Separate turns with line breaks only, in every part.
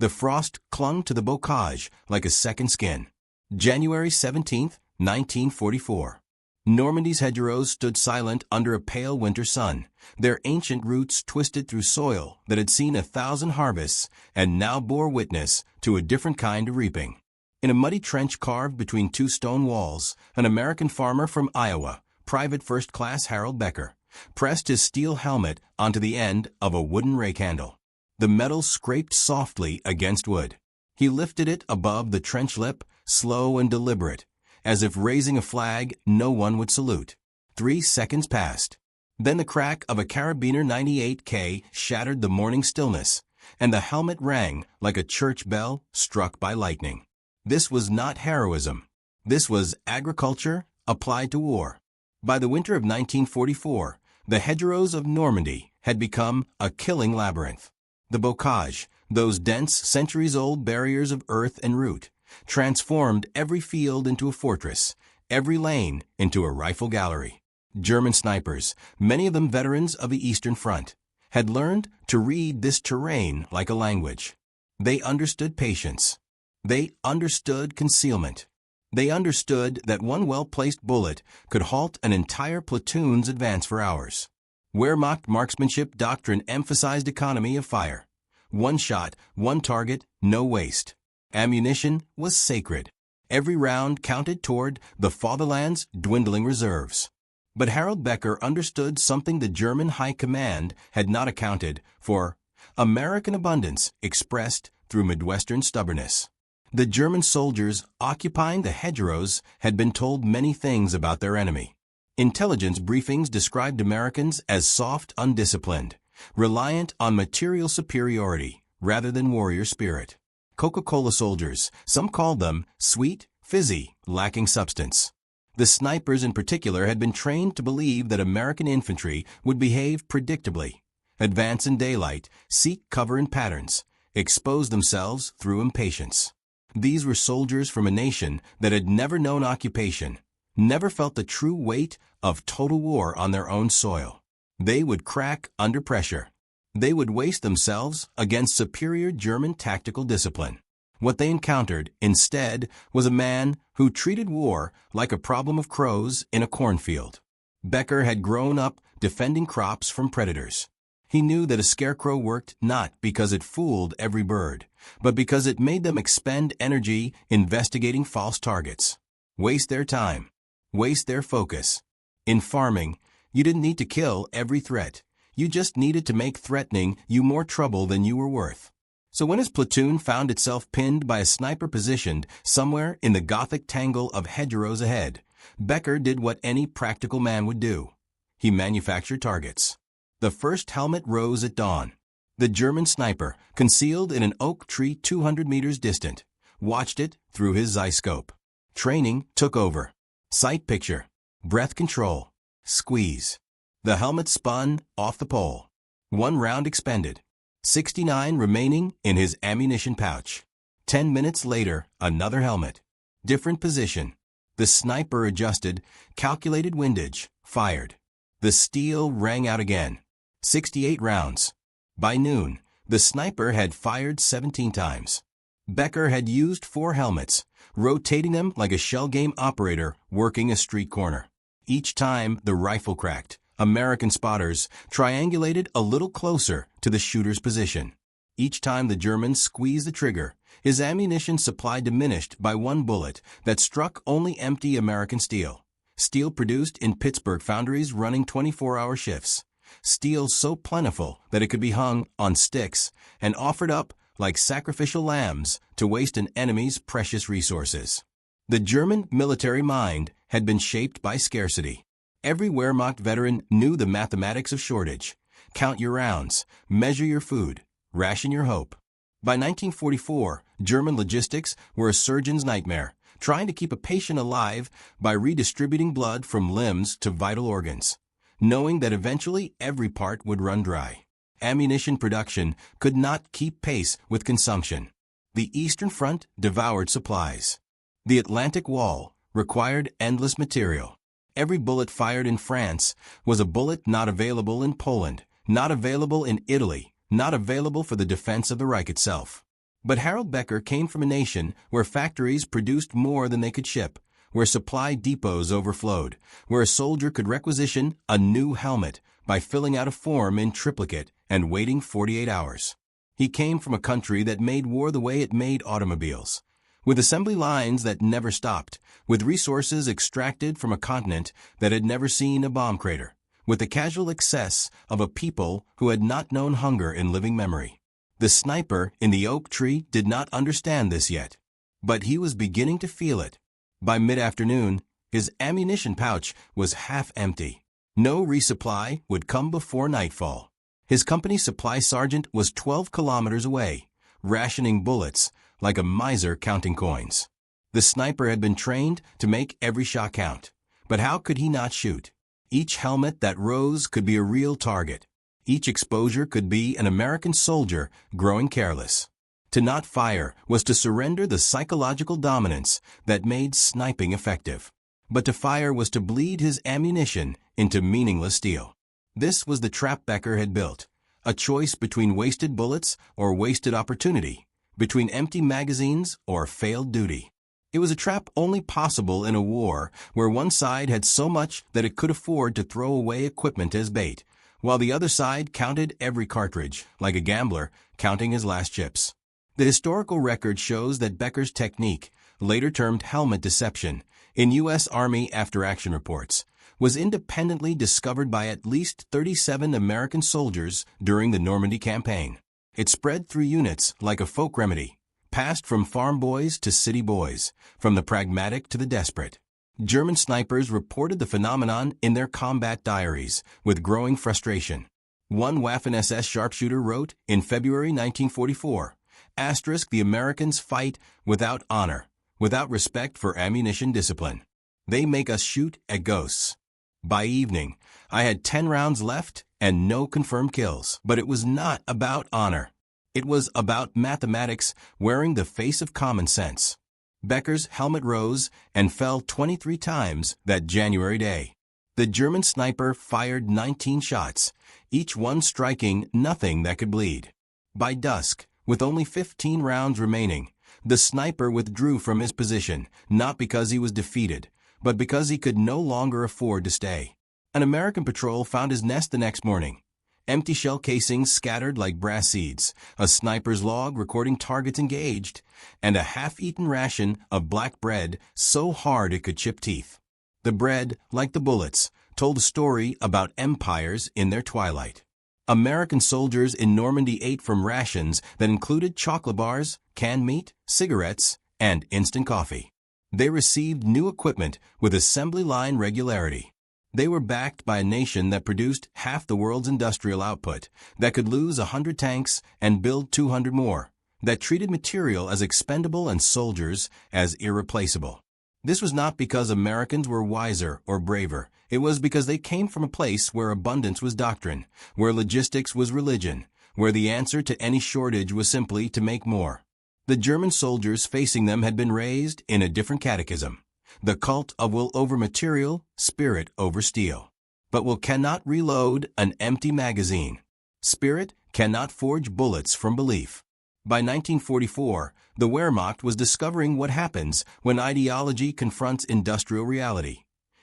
The frost clung to the bocage like a second skin. January 17, 1944. Normandy's hedgerows stood silent under a pale winter sun, their ancient roots twisted through soil that had seen 1,000 harvests and now bore witness to a different kind of reaping. In a muddy trench carved between two stone walls, an American farmer from Iowa, Private First Class Harold Becker, pressed his steel helmet onto the end of a wooden rake handle. The metal scraped softly against wood. He lifted it above the trench lip, slow and deliberate, as if raising a flag no one would salute. 3 seconds passed. Then the crack of a carabiner 98K shattered the morning stillness, and the helmet rang like a church bell struck by lightning. This was not heroism. This was agriculture applied to war. By the winter of 1944, the hedgerows of Normandy had become a killing labyrinth. The bocage, those dense, centuries-old barriers of earth and root, transformed every field into a fortress, every lane into a rifle gallery. German snipers, many of them veterans of the Eastern Front, had learned to read this terrain like a language. They understood patience. They understood concealment. They understood that one well-placed bullet could halt an entire platoon's advance for hours. Wehrmacht marksmanship doctrine emphasized economy of fire. One shot, one target, no waste. Ammunition was sacred. Every round counted toward the fatherland's dwindling reserves. But Harold Becker understood something the German High Command had not accounted for: American abundance expressed through Midwestern stubbornness. The German soldiers occupying the hedgerows had been told many things about their enemy. Intelligence briefings described Americans as soft, undisciplined, reliant on material superiority rather than warrior spirit. Coca-Cola soldiers, some called them sweet, fizzy, lacking substance. The snipers in particular had been trained to believe that American infantry would behave predictably, advance in daylight, seek cover in patterns, expose themselves through impatience. These were soldiers from a nation that had never known occupation, never felt the true weight of total war on their own soil. They would crack under pressure. They would waste themselves against superior German tactical discipline. What they encountered, instead, was a man who treated war like a problem of crows in a cornfield. Becker had grown up defending crops from predators. He knew that a scarecrow worked not because it fooled every bird, but because it made them expend energy investigating false targets, waste their time, waste their focus. In farming, you didn't need to kill every threat. You just needed to make threatening you more trouble than you were worth. So when his platoon found itself pinned by a sniper positioned somewhere in the Gothic tangle of hedgerows ahead, Becker did what any practical man would do. He manufactured targets. The first helmet rose at dawn. The German sniper, concealed in an oak tree 200 meters distant, watched it through his zeiscope. Training took over. Sight picture, breath control, squeeze. The helmet spun off the pole. 1 round expended. 69 remaining in his ammunition pouch. 10 minutes later, another helmet. Different position. The sniper adjusted, calculated windage, fired. The steel rang out again. 68 rounds. By noon, the sniper had fired 17 times. Becker had used 4 helmets, rotating them like a shell game operator working a street corner. Each time the rifle cracked, American spotters triangulated a little closer to the shooter's position. Each time the German squeezed the trigger, his ammunition supply diminished by 1 bullet that struck only empty American steel. Steel produced in Pittsburgh foundries running 24-hour shifts. Steel so plentiful that it could be hung on sticks and offered up like sacrificial lambs to waste an enemy's precious resources. The German military mind had been shaped by scarcity. Every Wehrmacht veteran knew the mathematics of shortage. Count your rounds, measure your food, ration your hope. By 1944, German logistics were a surgeon's nightmare, trying to keep a patient alive by redistributing blood from limbs to vital organs, knowing that eventually every part would run dry. Ammunition production could not keep pace with consumption. The Eastern Front devoured supplies. The Atlantic Wall required endless material. Every bullet fired in France was a bullet not available in Poland, not available in Italy, not available for the defense of the Reich itself. But Harold Becker came from a nation where factories produced more than they could ship, where supply depots overflowed, where a soldier could requisition a new helmet by filling out a form in triplicate and waiting 48 hours. He came from a country that made war the way it made automobiles, with assembly lines that never stopped, with resources extracted from a continent that had never seen a bomb crater, with the casual excess of a people who had not known hunger in living memory. The sniper in the oak tree did not understand this yet, but he was beginning to feel it. By mid-afternoon, his ammunition pouch was half empty. No resupply would come before nightfall. His company supply sergeant was 12 kilometers away, rationing bullets like a miser counting coins. The sniper had been trained to make every shot count, but how could he not shoot? Each helmet that rose could be a real target. Each exposure could be an American soldier growing careless. To not fire was to surrender the psychological dominance that made sniping effective. But to fire was to bleed his ammunition into meaningless steel. This was the trap Becker had built, a choice between wasted bullets or wasted opportunity, between empty magazines or failed duty. It was a trap only possible in a war where one side had so much that it could afford to throw away equipment as bait, while the other side counted every cartridge, like a gambler counting his last chips. The historical record shows that Becker's technique, later termed helmet deception, in U.S. Army after-action reports, was independently discovered by at least 37 American soldiers during the Normandy campaign. It spread through units like a folk remedy, passed from farm boys to city boys, from the pragmatic to the desperate. German snipers reported the phenomenon in their combat diaries with growing frustration. One Waffen-SS sharpshooter wrote in February 1944, "The Americans fight without honor, without respect for ammunition discipline. They make us shoot at ghosts." By evening, I had 10 rounds left and no confirmed kills. But it was not about honor. It was about mathematics wearing the face of common sense. Becker's helmet rose and fell 23 times that January day. The German sniper fired 19 shots, each one striking nothing that could bleed. By dusk, with only 15 rounds remaining, the sniper withdrew from his position, not because he was defeated, but because he could no longer afford to stay. An American patrol found his nest the next morning. Empty shell casings scattered like brass seeds, a sniper's log recording targets engaged, and a half-eaten ration of black bread so hard it could chip teeth. The bread, like the bullets, told a story about empires in their twilight. American soldiers in Normandy ate from rations that included chocolate bars, canned meat, cigarettes, and instant coffee. They received new equipment with assembly line regularity. They were backed by a nation that produced half the world's industrial output, that could lose 100 tanks and build 200 more, that treated material as expendable and soldiers as irreplaceable. This was not because Americans were wiser or braver. It was because they came from a place where abundance was doctrine, where logistics was religion, where the answer to any shortage was simply to make more. The German soldiers facing them had been raised in a different catechism. The cult of will over material, spirit over steel. But will cannot reload an empty magazine. Spirit cannot forge bullets from belief. By 1944, the Wehrmacht was discovering what happens when ideology confronts industrial reality.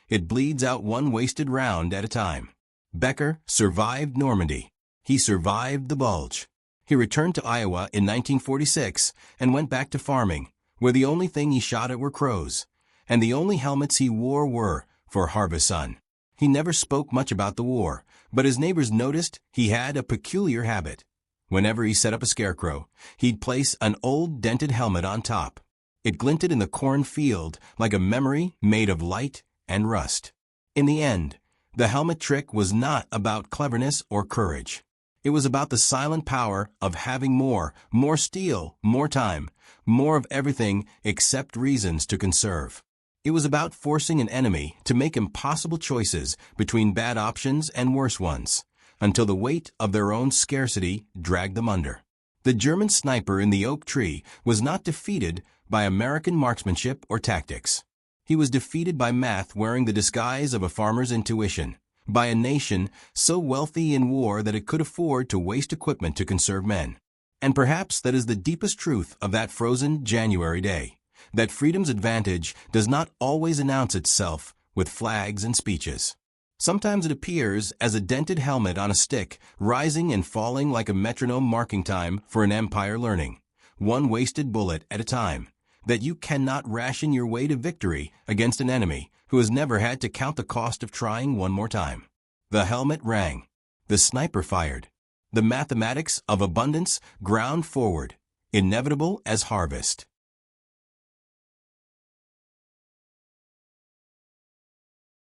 It bleeds out one wasted round at a time. Becker survived Normandy. He survived the Bulge. He returned to Iowa in 1946 and went back to farming, where the only thing he shot at were crows, and the only helmets he wore were for harvest sun. He never spoke much about the war, but his neighbors noticed he had a peculiar habit. Whenever he set up a scarecrow, he'd place an old dented helmet on top. It glinted in the corn field like a memory made of light and rust. In the end, the helmet trick was not about cleverness or courage. It was about the silent power of having more steel, more time, more of everything except reasons to conserve. It was about forcing an enemy to make impossible choices between bad options and worse ones, until the weight of their own scarcity dragged them under. The German sniper in the oak tree was not defeated by American marksmanship or tactics. He was defeated by math wearing the disguise of a farmer's intuition, by a nation so wealthy in war that it could afford to waste equipment to conserve men. And perhaps that is the deepest truth of that frozen January day, that freedom's advantage does not always announce itself with flags and speeches. Sometimes it appears as a dented helmet on a stick, rising and falling like a metronome marking time for an empire learning, one wasted bullet at a time, that you cannot ration your way to victory against an enemy who has never had to count the cost of trying one more time. The helmet rang. The sniper fired. The mathematics of abundance ground forward, inevitable as harvest.